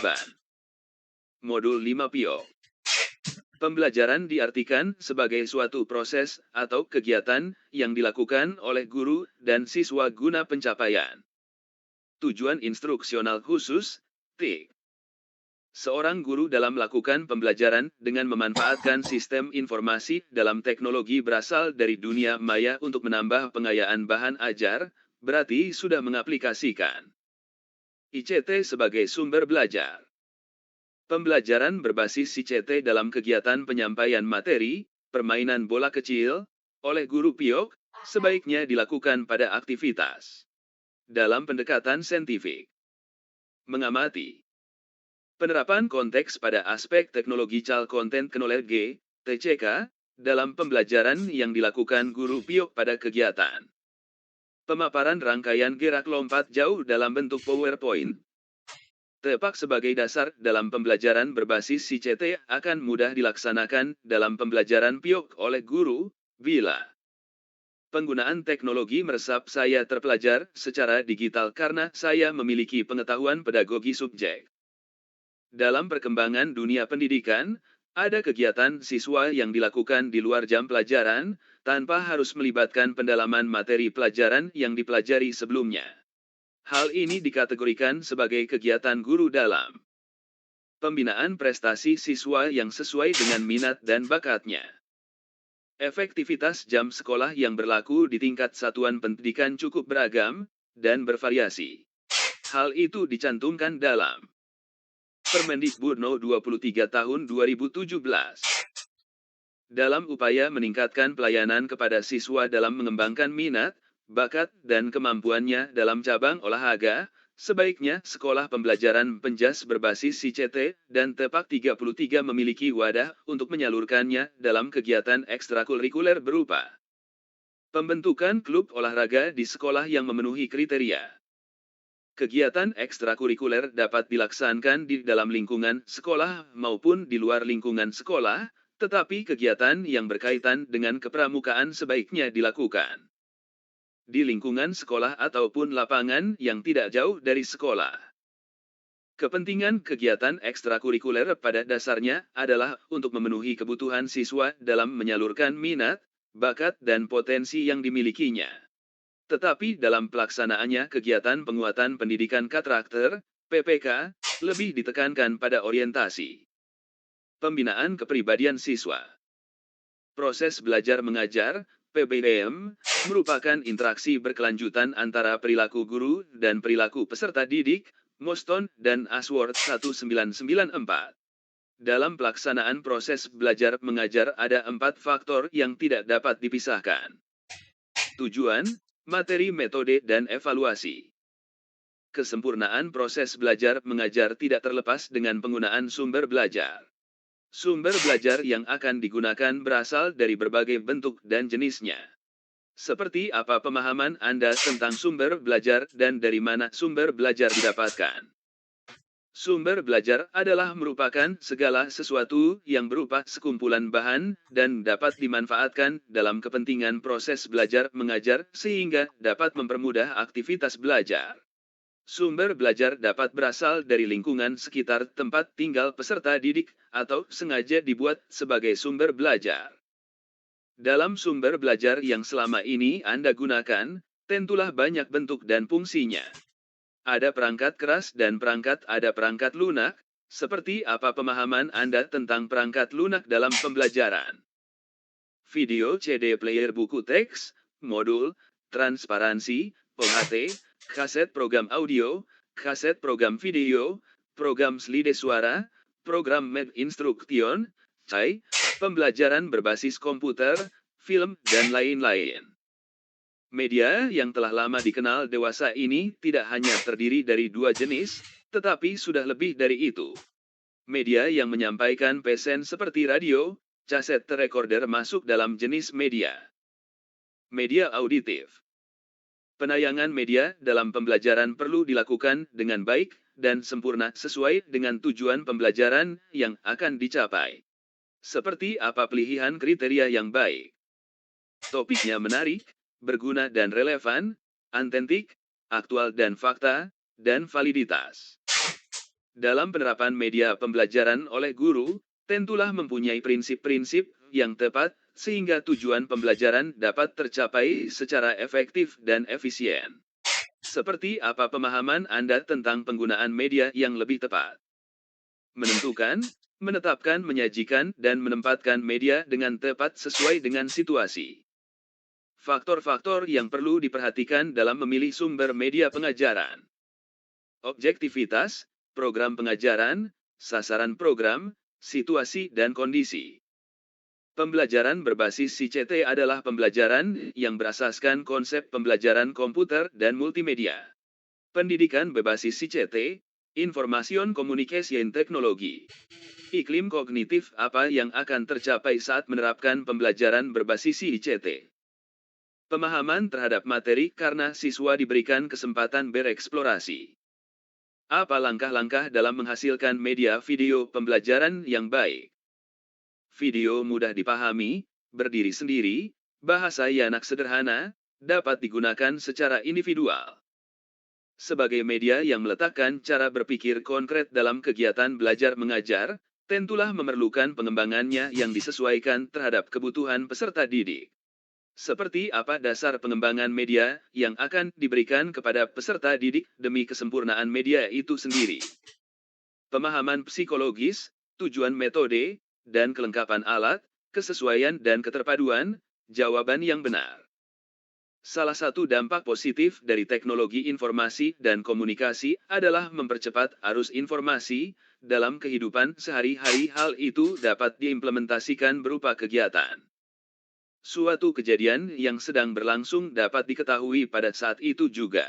jawaban. Modul 5 PIO. Pembelajaran diartikan sebagai suatu proses atau kegiatan yang dilakukan oleh guru dan siswa guna pencapaian tujuan instruksional khusus, TIK. Seorang guru dalam melakukan pembelajaran dengan memanfaatkan sistem informasi dalam teknologi berasal dari dunia maya untuk menambah pengayaan bahan ajar, berarti sudah mengaplikasikan ICT sebagai sumber belajar. Pembelajaran berbasis ICT dalam kegiatan penyampaian materi, permainan bola kecil, oleh guru PIOK, sebaiknya dilakukan pada aktivitas dalam pendekatan saintifik. Mengamati penerapan konteks pada aspek teknologi Child Content Knowledge, TCK, dalam pembelajaran yang dilakukan guru PIOK pada kegiatan. Pemaparan rangkaian gerak lompat jauh dalam bentuk PowerPoint tepat sebagai dasar dalam pembelajaran berbasis ICT akan mudah dilaksanakan dalam pembelajaran PIOK oleh guru, bila penggunaan teknologi meresap saya terpelajar secara digital karena saya memiliki pengetahuan pedagogi subjek. Dalam perkembangan dunia pendidikan, ada kegiatan siswa yang dilakukan di luar jam pelajaran, tanpa harus melibatkan pendalaman materi pelajaran yang dipelajari sebelumnya. Hal ini dikategorikan sebagai kegiatan guru dalam pembinaan prestasi siswa yang sesuai dengan minat dan bakatnya. Efektivitas jam sekolah yang berlaku di tingkat satuan pendidikan cukup beragam dan bervariasi. Hal itu dicantumkan dalam Permendikbud No. 23 Tahun 2017. Dalam upaya meningkatkan pelayanan kepada siswa dalam mengembangkan minat, bakat, dan kemampuannya dalam cabang olahraga, sebaiknya sekolah pembelajaran penjas berbasis ICT dan TEPAK 33 memiliki wadah untuk menyalurkannya dalam kegiatan ekstrakurikuler berupa pembentukan klub olahraga di sekolah yang memenuhi kriteria. Kegiatan ekstrakurikuler dapat dilaksanakan di dalam lingkungan sekolah maupun di luar lingkungan sekolah, tetapi kegiatan yang berkaitan dengan kepramukaan sebaiknya dilakukan di lingkungan sekolah ataupun lapangan yang tidak jauh dari sekolah. Kepentingan kegiatan ekstrakurikuler pada dasarnya adalah untuk memenuhi kebutuhan siswa dalam menyalurkan minat, bakat, dan potensi yang dimilikinya. Tetapi dalam pelaksanaannya kegiatan penguatan pendidikan karakter, PPK, lebih ditekankan pada orientasi pembinaan kepribadian siswa. Proses belajar mengajar, PBM, merupakan interaksi berkelanjutan antara perilaku guru dan perilaku peserta didik, Moston dan Ashworth 1994. Dalam pelaksanaan proses belajar mengajar ada 4 faktor yang tidak dapat dipisahkan. Tujuan, materi, metode, dan evaluasi. Kesempurnaan proses belajar mengajar tidak terlepas dengan penggunaan sumber belajar. Sumber belajar yang akan digunakan berasal dari berbagai bentuk dan jenisnya. Seperti apa pemahaman Anda tentang sumber belajar dan dari mana sumber belajar didapatkan? Sumber belajar adalah merupakan segala sesuatu yang berupa sekumpulan bahan dan dapat dimanfaatkan dalam kepentingan proses belajar mengajar sehingga dapat mempermudah aktivitas belajar. Sumber belajar dapat berasal dari lingkungan sekitar tempat tinggal peserta didik atau sengaja dibuat sebagai sumber belajar. Dalam sumber belajar yang selama ini Anda gunakan, tentulah banyak bentuk dan fungsinya. Ada perangkat keras dan ada perangkat lunak, seperti apa pemahaman Anda tentang perangkat lunak dalam pembelajaran. Video CD player buku teks, modul, transparansi, OHT, kaset program audio, kaset program video, program slide suara, program Med Instruction, CAI, pembelajaran berbasis komputer, film, dan lain-lain. Media yang telah lama dikenal dewasa ini tidak hanya terdiri dari 2 jenis, tetapi sudah lebih dari itu. Media yang menyampaikan pesan seperti radio, kaset recorder masuk dalam jenis media. Media auditif. Penayangan media dalam pembelajaran perlu dilakukan dengan baik dan sempurna sesuai dengan tujuan pembelajaran yang akan dicapai. Seperti apa pilihan kriteria yang baik? Topiknya menarik, berguna dan relevan, autentik, aktual dan fakta, dan validitas. Dalam penerapan media pembelajaran oleh guru, tentulah mempunyai prinsip-prinsip yang tepat sehingga tujuan pembelajaran dapat tercapai secara efektif dan efisien. Seperti apa pemahaman Anda tentang penggunaan media yang lebih tepat? Menentukan, menetapkan, menyajikan, dan menempatkan media dengan tepat sesuai dengan situasi. Faktor-faktor yang perlu diperhatikan dalam memilih sumber media pengajaran. Objektivitas, program pengajaran, sasaran program, situasi dan kondisi. Pembelajaran berbasis CCT adalah pembelajaran yang berasaskan konsep pembelajaran komputer dan multimedia. Pendidikan berbasis CCT, Information Communication Technology. Iklim kognitif apa yang akan tercapai saat menerapkan pembelajaran berbasis CCT? Pemahaman terhadap materi karena siswa diberikan kesempatan bereksplorasi. Apa langkah-langkah dalam menghasilkan media video pembelajaran yang baik? Video mudah dipahami, berdiri sendiri, bahasa yang sederhana, dapat digunakan secara individual. Sebagai media yang meletakkan cara berpikir konkret dalam kegiatan belajar mengajar, tentulah memerlukan pengembangannya yang disesuaikan terhadap kebutuhan peserta didik. Seperti apa dasar pengembangan media yang akan diberikan kepada peserta didik demi kesempurnaan media itu sendiri. Pemahaman psikologis, tujuan metode, dan kelengkapan alat, kesesuaian dan keterpaduan, jawaban yang benar. Salah satu dampak positif dari teknologi informasi dan komunikasi adalah mempercepat arus informasi dalam kehidupan sehari-hari. Hal itu dapat diimplementasikan berupa kegiatan. Suatu kejadian yang sedang berlangsung dapat diketahui pada saat itu juga.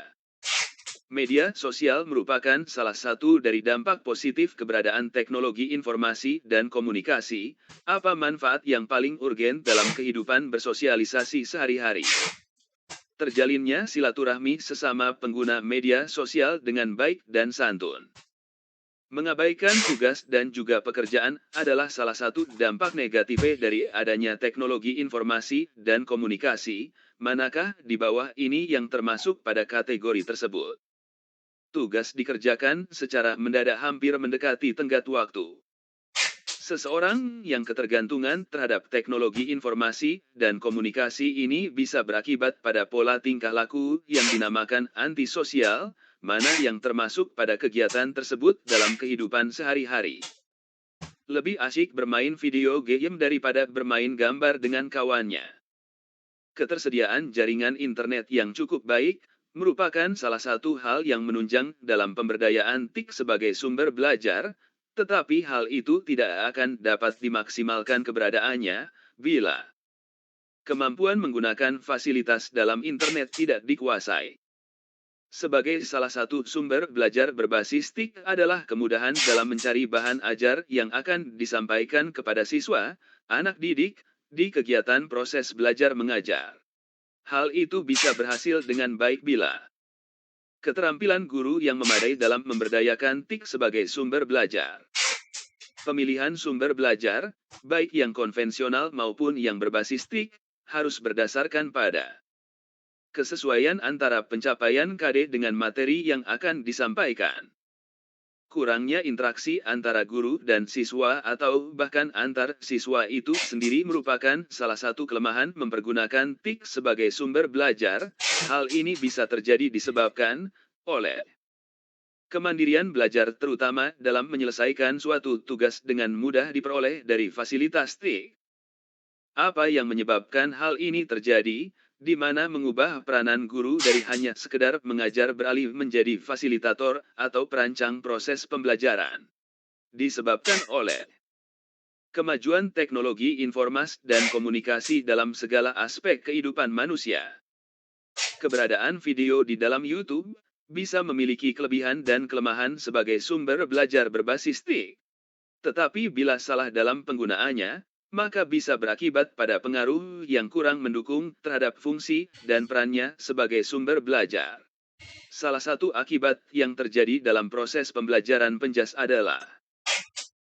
Media sosial merupakan salah satu dari dampak positif keberadaan teknologi informasi dan komunikasi. Apa manfaat yang paling urgen dalam kehidupan bersosialisasi sehari-hari? Terjalinnya silaturahmi sesama pengguna media sosial dengan baik dan santun. Mengabaikan tugas dan juga pekerjaan adalah salah satu dampak negatif dari adanya teknologi informasi dan komunikasi. Manakah di bawah ini yang termasuk pada kategori tersebut? Tugas dikerjakan secara mendadak hampir mendekati tenggat waktu. Seseorang yang ketergantungan terhadap teknologi informasi dan komunikasi ini bisa berakibat pada pola tingkah laku yang dinamakan antisosial, mana yang termasuk pada kegiatan tersebut dalam kehidupan sehari-hari. Lebih asyik bermain video game daripada bermain gambar dengan kawannya. Ketersediaan jaringan internet yang cukup baik merupakan salah satu hal yang menunjang dalam pemberdayaan TIK sebagai sumber belajar. Tetapi hal itu tidak akan dapat dimaksimalkan keberadaannya bila kemampuan menggunakan fasilitas dalam internet tidak dikuasai. Sebagai salah satu sumber belajar berbasis TIK adalah kemudahan dalam mencari bahan ajar yang akan disampaikan kepada siswa, anak didik, di kegiatan proses belajar mengajar. Hal itu bisa berhasil dengan baik bila keterampilan guru yang memadai dalam memberdayakan TIK sebagai sumber belajar. Pemilihan sumber belajar, baik yang konvensional maupun yang berbasis TIK, harus berdasarkan pada kesesuaian antara pencapaian KD dengan materi yang akan disampaikan. Kurangnya interaksi antara guru dan siswa atau bahkan antar siswa itu sendiri merupakan salah satu kelemahan mempergunakan TIK sebagai sumber belajar. Hal ini bisa terjadi disebabkan oleh kemandirian belajar terutama dalam menyelesaikan suatu tugas dengan mudah diperoleh dari fasilitas TIK. Apa yang menyebabkan hal ini terjadi? Di mana mengubah peranan guru dari hanya sekedar mengajar beralih menjadi fasilitator atau perancang proses pembelajaran. Disebabkan oleh kemajuan teknologi informasi dan komunikasi dalam segala aspek kehidupan manusia. Keberadaan video di dalam YouTube bisa memiliki kelebihan dan kelemahan sebagai sumber belajar berbasis TIK. Tetapi bila salah dalam penggunaannya, maka bisa berakibat pada pengaruh yang kurang mendukung terhadap fungsi dan perannya sebagai sumber belajar. Salah satu akibat yang terjadi dalam proses pembelajaran penjas adalah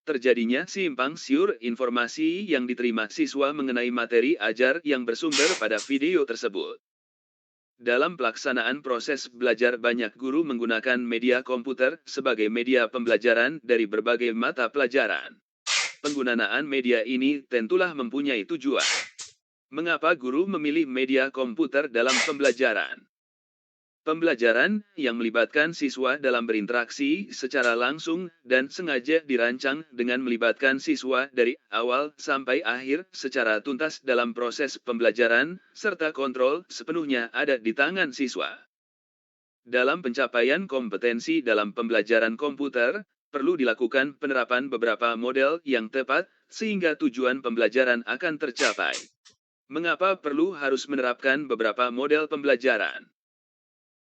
terjadinya simpang siur informasi yang diterima siswa mengenai materi ajar yang bersumber pada video tersebut. Dalam pelaksanaan proses belajar, banyak guru menggunakan media komputer sebagai media pembelajaran dari berbagai mata pelajaran. Penggunaan media ini tentulah mempunyai tujuan. Mengapa guru memilih media komputer dalam pembelajaran? Pembelajaran yang melibatkan siswa dalam berinteraksi secara langsung dan sengaja dirancang dengan melibatkan siswa dari awal sampai akhir secara tuntas dalam proses pembelajaran, serta kontrol sepenuhnya ada di tangan siswa. Dalam pencapaian kompetensi dalam pembelajaran komputer, perlu dilakukan penerapan beberapa model yang tepat sehingga tujuan pembelajaran akan tercapai. Mengapa perlu harus menerapkan beberapa model pembelajaran?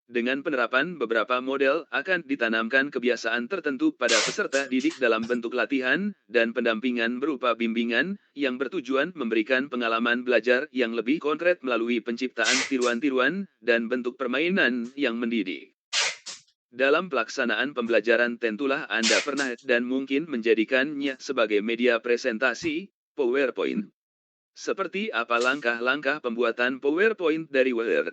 Dengan penerapan beberapa model akan ditanamkan kebiasaan tertentu pada peserta didik dalam bentuk latihan dan pendampingan berupa bimbingan yang bertujuan memberikan pengalaman belajar yang lebih konkret melalui penciptaan tiruan-tiruan dan bentuk permainan yang mendidik. Dalam pelaksanaan pembelajaran tentulah Anda pernah dan mungkin menjadikannya sebagai media presentasi, PowerPoint. Seperti apa langkah-langkah pembuatan PowerPoint dari Word?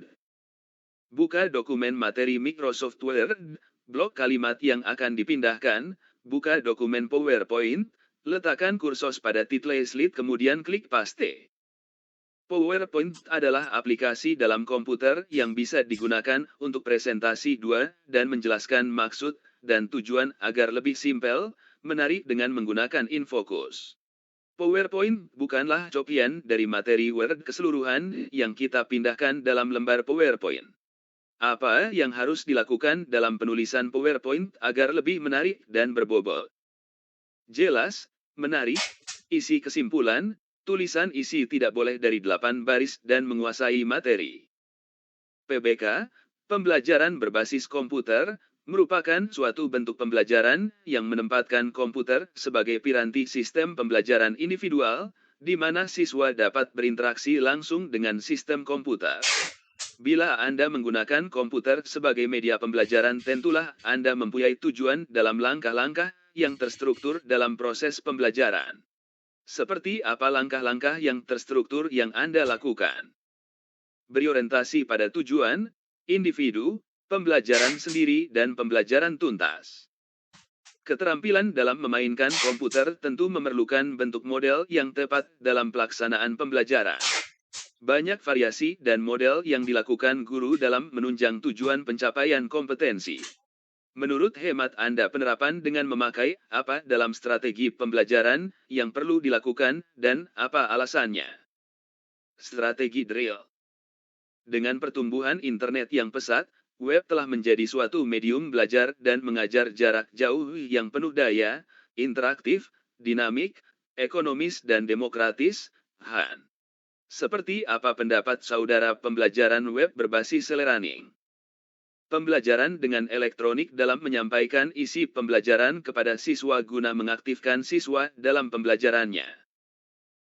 Buka dokumen materi Microsoft Word, blok kalimat yang akan dipindahkan, buka dokumen PowerPoint, letakkan kursor pada title slide kemudian klik paste. PowerPoint adalah aplikasi dalam komputer yang bisa digunakan untuk presentasi dan menjelaskan maksud dan tujuan agar lebih simpel, menarik dengan menggunakan infocus. PowerPoint bukanlah copian dari materi Word keseluruhan yang kita pindahkan dalam lembar PowerPoint. Apa yang harus dilakukan dalam penulisan PowerPoint agar lebih menarik dan berbobot? Jelas, menarik, isi kesimpulan, tulisan isi tidak boleh dari 8 baris dan menguasai materi. PBK, pembelajaran berbasis komputer, merupakan suatu bentuk pembelajaran yang menempatkan komputer sebagai piranti sistem pembelajaran individual, di mana siswa dapat berinteraksi langsung dengan sistem komputer. Bila Anda menggunakan komputer sebagai media pembelajaran, tentulah Anda mempunyai tujuan dalam langkah-langkah yang terstruktur dalam proses pembelajaran. Seperti apa langkah-langkah yang terstruktur yang Anda lakukan? Beri orientasi pada tujuan, individu, pembelajaran sendiri, dan pembelajaran tuntas. Keterampilan dalam memainkan komputer tentu memerlukan bentuk model yang tepat dalam pelaksanaan pembelajaran. Banyak variasi dan model yang dilakukan guru dalam menunjang tujuan pencapaian kompetensi. Menurut hemat Anda, penerapan dengan memakai apa dalam strategi pembelajaran yang perlu dilakukan dan apa alasannya? Strategi drill. Dengan pertumbuhan internet yang pesat, web telah menjadi suatu medium belajar dan mengajar jarak jauh yang penuh daya, interaktif, dinamik, ekonomis dan demokratis. Seperti apa pendapat saudara pembelajaran web berbasis e-learning? Pembelajaran dengan elektronik dalam menyampaikan isi pembelajaran kepada siswa guna mengaktifkan siswa dalam pembelajarannya.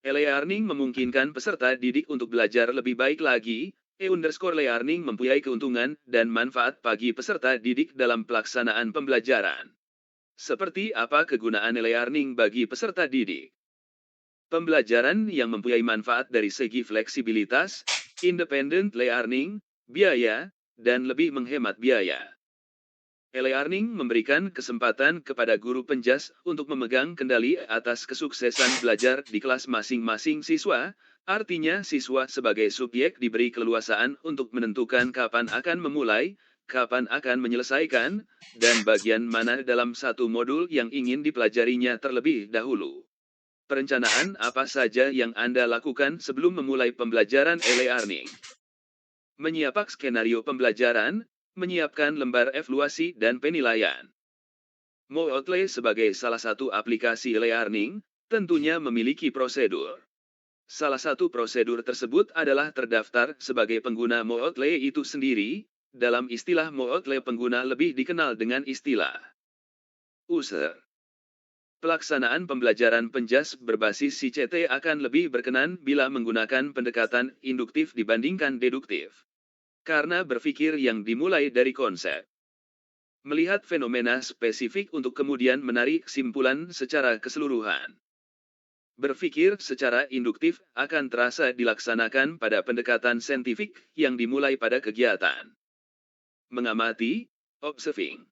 E-learning memungkinkan peserta didik untuk belajar lebih baik lagi. E_learning mempunyai keuntungan dan manfaat bagi peserta didik dalam pelaksanaan pembelajaran. Seperti apa kegunaan e-learning bagi peserta didik? Pembelajaran yang mempunyai manfaat dari segi fleksibilitas, independent learning, biaya, dan lebih menghemat biaya. E-learning memberikan kesempatan kepada guru penjas untuk memegang kendali atas kesuksesan belajar di kelas masing-masing siswa, artinya siswa sebagai subjek diberi keleluasaan untuk menentukan kapan akan memulai, kapan akan menyelesaikan, dan bagian mana dalam satu modul yang ingin dipelajarinya terlebih dahulu. Perencanaan apa saja yang Anda lakukan sebelum memulai pembelajaran e-learning? Menyiapkan skenario pembelajaran, menyiapkan lembar evaluasi dan penilaian. Moodle sebagai salah satu aplikasi e-learning, tentunya memiliki prosedur. Salah satu prosedur tersebut adalah terdaftar sebagai pengguna Moodle itu sendiri. Dalam istilah Moodle, pengguna lebih dikenal dengan istilah user. Pelaksanaan pembelajaran penjas berbasis CCT akan lebih berkenan bila menggunakan pendekatan induktif dibandingkan deduktif. Karena berpikir yang dimulai dari konsep. Melihat fenomena spesifik untuk kemudian menarik kesimpulan secara keseluruhan. Berpikir secara induktif akan terasa dilaksanakan pada pendekatan saintifik yang dimulai pada kegiatan. Mengamati, observing.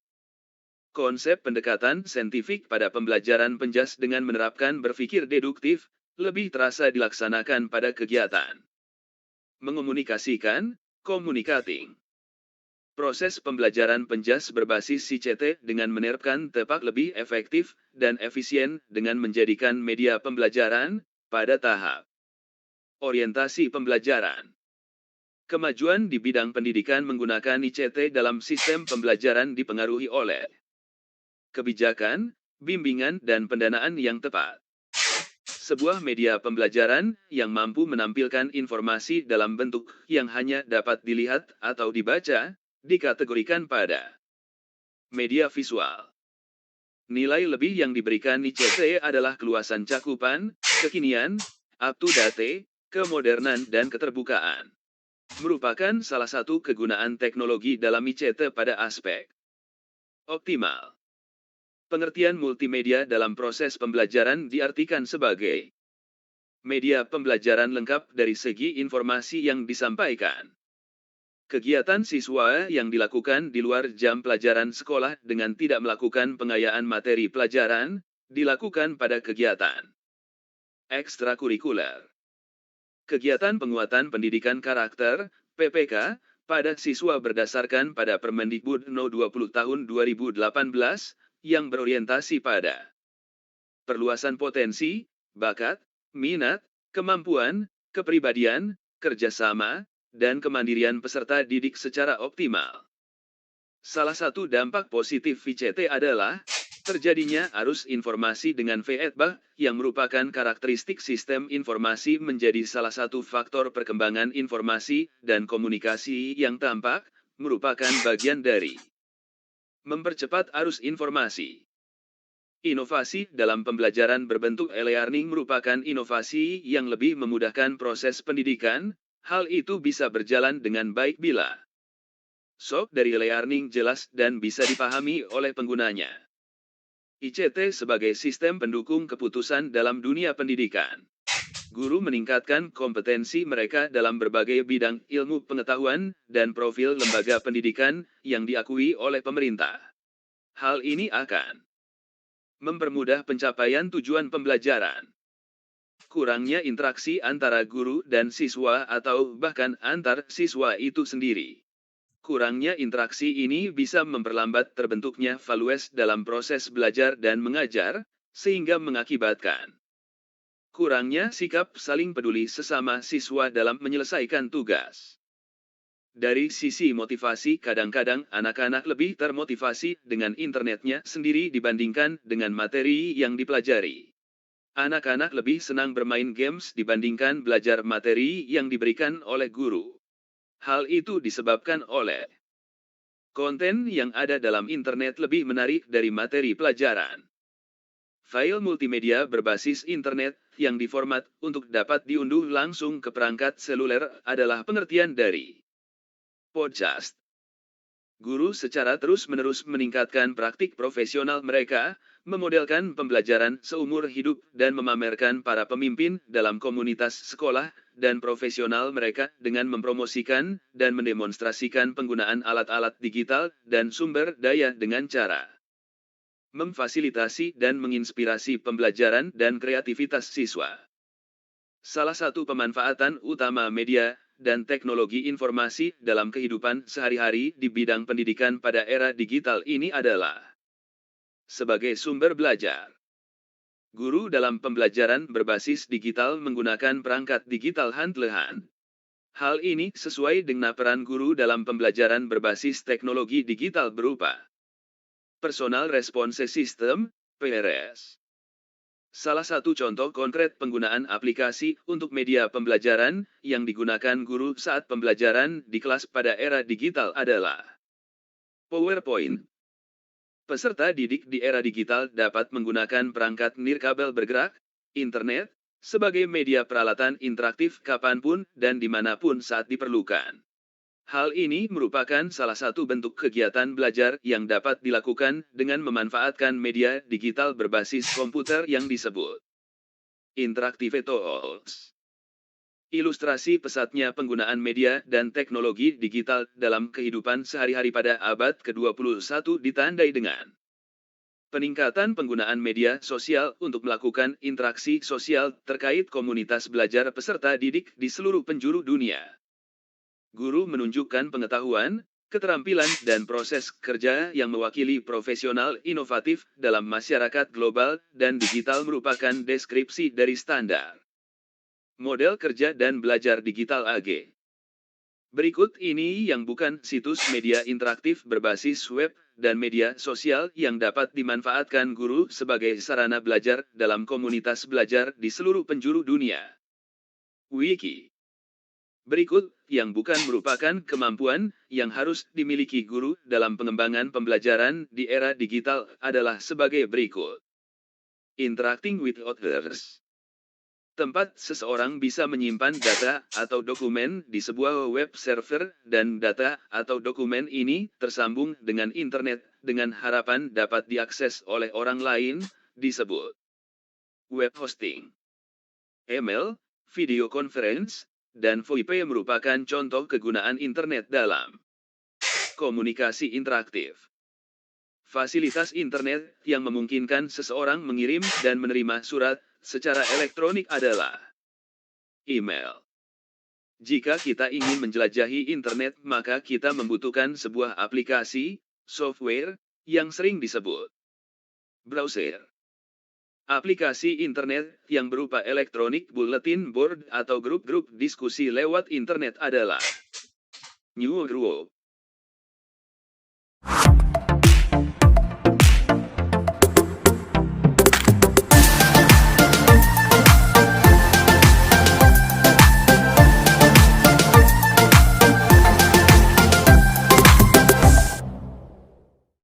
Konsep pendekatan saintifik pada pembelajaran penjas dengan menerapkan berpikir deduktif, lebih terasa dilaksanakan pada kegiatan. Mengomunikasikan, communicating. Proses pembelajaran penjas berbasis CCT dengan menerapkan tepak lebih efektif dan efisien dengan menjadikan media pembelajaran pada tahap orientasi pembelajaran. Kemajuan di bidang pendidikan menggunakan ICT dalam sistem pembelajaran dipengaruhi oleh kebijakan, bimbingan, dan pendanaan yang tepat. Sebuah media pembelajaran yang mampu menampilkan informasi dalam bentuk yang hanya dapat dilihat atau dibaca, dikategorikan pada media visual. Nilai lebih yang diberikan ICT adalah keluasan cakupan, kekinian, up-to-date, kemodernan, dan keterbukaan. Merupakan salah satu kegunaan teknologi dalam ICT pada aspek optimal. Pengertian multimedia dalam proses pembelajaran diartikan sebagai media pembelajaran lengkap dari segi informasi yang disampaikan. Kegiatan siswa yang dilakukan di luar jam pelajaran sekolah dengan tidak melakukan pengayaan materi pelajaran, dilakukan pada kegiatan ekstrakurikuler. Kegiatan penguatan pendidikan karakter, PPK, pada siswa berdasarkan pada Permendikbud No. 20 tahun 2018, yang berorientasi pada perluasan potensi, bakat, minat, kemampuan, kepribadian, kerjasama, dan kemandirian peserta didik secara optimal. Salah satu dampak positif VCT adalah terjadinya arus informasi dengan feedback yang merupakan karakteristik sistem informasi menjadi salah satu faktor perkembangan informasi dan komunikasi yang tampak, merupakan bagian dari mempercepat arus informasi. Inovasi dalam pembelajaran berbentuk e-learning merupakan inovasi yang lebih memudahkan proses pendidikan. Hal itu bisa berjalan dengan baik bila sok dari e-learning jelas dan bisa dipahami oleh penggunanya. ICT sebagai sistem pendukung keputusan dalam dunia pendidikan. Guru meningkatkan kompetensi mereka dalam berbagai bidang ilmu pengetahuan dan profil lembaga pendidikan yang diakui oleh pemerintah. Hal ini akan mempermudah pencapaian tujuan pembelajaran. Kurangnya interaksi antara guru dan siswa atau bahkan antar siswa itu sendiri. Kurangnya interaksi ini bisa memperlambat terbentuknya values dalam proses belajar dan mengajar, sehingga mengakibatkan kurangnya sikap saling peduli sesama siswa dalam menyelesaikan tugas. Dari sisi motivasi, kadang-kadang anak-anak lebih termotivasi dengan internetnya sendiri dibandingkan dengan materi yang dipelajari. Anak-anak lebih senang bermain games dibandingkan belajar materi yang diberikan oleh guru. Hal itu disebabkan oleh konten yang ada dalam internet lebih menarik dari materi pelajaran. File multimedia berbasis internet yang diformat untuk dapat diunduh langsung ke perangkat seluler adalah pengertian dari podcast. Guru secara terus-menerus meningkatkan praktik profesional mereka, memodelkan pembelajaran seumur hidup dan memamerkan para pemimpin dalam komunitas sekolah dan profesional mereka dengan mempromosikan dan mendemonstrasikan penggunaan alat-alat digital dan sumber daya dengan cara memfasilitasi dan menginspirasi pembelajaran dan kreativitas siswa. Salah satu pemanfaatan utama media dan teknologi informasi dalam kehidupan sehari-hari di bidang pendidikan pada era digital ini adalah sebagai sumber belajar. Guru dalam pembelajaran berbasis digital menggunakan perangkat digital handlehan. Hal ini sesuai dengan peran guru dalam pembelajaran berbasis teknologi digital berupa Personal Response System, PRS. Salah satu contoh konkret penggunaan aplikasi untuk media pembelajaran yang digunakan guru saat pembelajaran di kelas pada era digital adalah PowerPoint. Peserta didik di era digital dapat menggunakan perangkat nirkabel bergerak, internet, sebagai media peralatan interaktif kapanpun dan dimanapun saat diperlukan. Hal ini merupakan salah satu bentuk kegiatan belajar yang dapat dilakukan dengan memanfaatkan media digital berbasis komputer yang disebut Interactive Tools. Ilustrasi pesatnya penggunaan media dan teknologi digital dalam kehidupan sehari-hari pada abad ke-21 ditandai dengan peningkatan penggunaan media sosial untuk melakukan interaksi sosial terkait komunitas belajar peserta didik di seluruh penjuru dunia. Guru menunjukkan pengetahuan, keterampilan, dan proses kerja yang mewakili profesional inovatif dalam masyarakat global dan digital merupakan deskripsi dari standar model kerja dan belajar digital AG. Berikut ini yang bukan situs media interaktif berbasis web dan media sosial yang dapat dimanfaatkan guru sebagai sarana belajar dalam komunitas belajar di seluruh penjuru dunia. Wiki. Berikut yang bukan merupakan kemampuan yang harus dimiliki guru dalam pengembangan pembelajaran di era digital adalah sebagai berikut. Interacting with others. Tempat seseorang bisa menyimpan data atau dokumen di sebuah web server dan data atau dokumen ini tersambung dengan internet dengan harapan dapat diakses oleh orang lain, disebut web hosting. Email, video conference, dan VoIP merupakan contoh kegunaan internet dalam komunikasi interaktif. Fasilitas internet yang memungkinkan seseorang mengirim dan menerima surat secara elektronik adalah email. Jika kita ingin menjelajahi internet, maka kita membutuhkan sebuah aplikasi, software, yang sering disebut browser. Aplikasi internet yang berupa elektronik bulletin board atau grup-grup diskusi lewat internet adalah newsgroup.